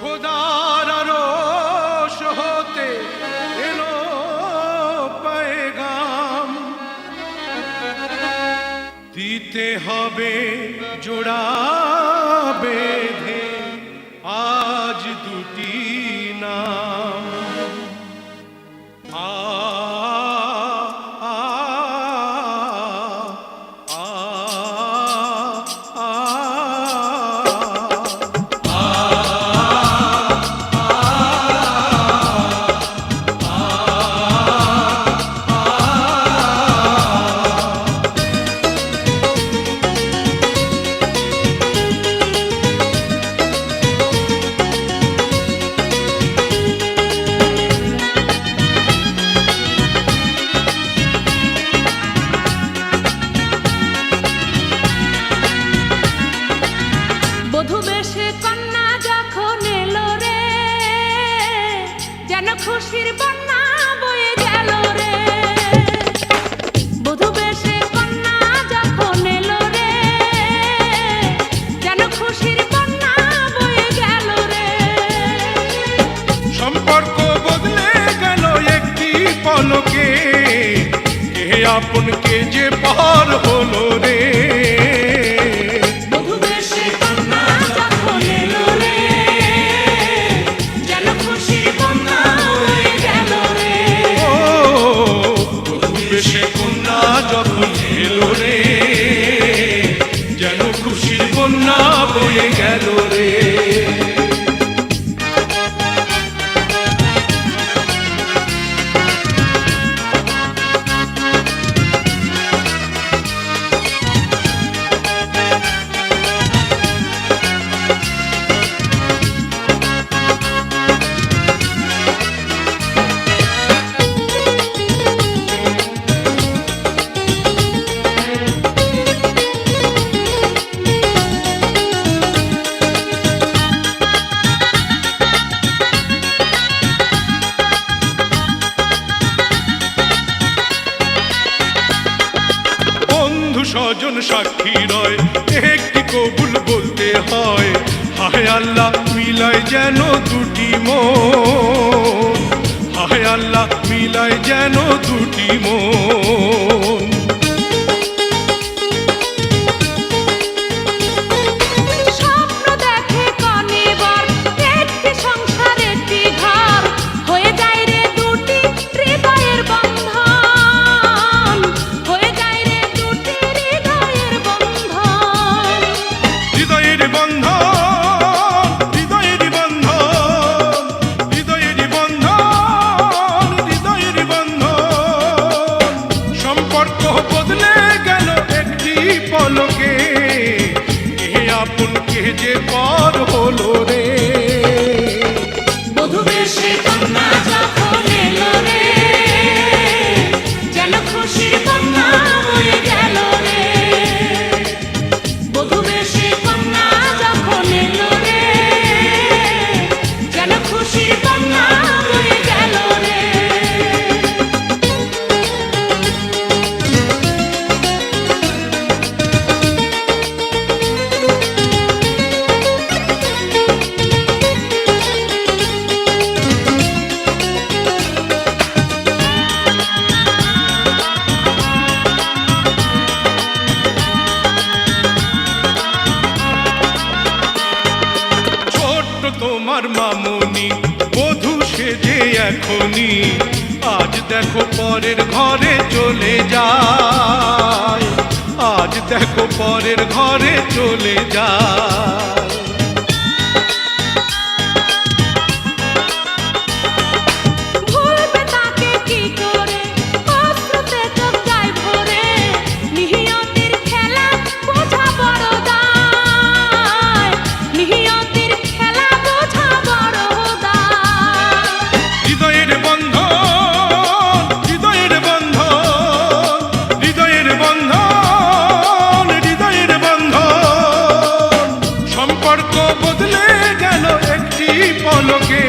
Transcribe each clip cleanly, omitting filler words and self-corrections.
খোদার আরশ হতে এলো পেগাম, দিতে হবে জোড়া বেঁধে আজ দুটি নাম। খুশির বন্যা বয়ে গেল রে, বধূ বেশে কন্যা যখন এলো রে, যেন খুশির বন্যা বয়ে গেল রে। সম্পর্ক বদলে গেল একটি পলকে, কে আপন কে যে পর হলো রে। যখন এলো রে, যেন খুশির বন্যা বয়ে গেল রে। স্বজন সাক্ষী রয়, একটি কবুল বলতে হয়। হায় আল্লাহ মিলায় যেন দুটি মন, হায় আল্লাহ মিলায় যেন দুটি মন। যে পর হলো রে, বধূ বেশে কন্যা যখন এলো রে, যেন খুশির বন্যা বয়ে গেল রে। বধূ বেশে কন্যা যখন এলো রে, যেন খুশির বন্যা বয়ে গেল রে। তোমার মামুনি বধূ সেজে এখনি, আজ দেখো পরের ঘরে চলে যায়, আজ দেখো পরের ঘরে চলে যায়। পলকে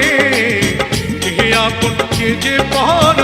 কে আপন কে যে পর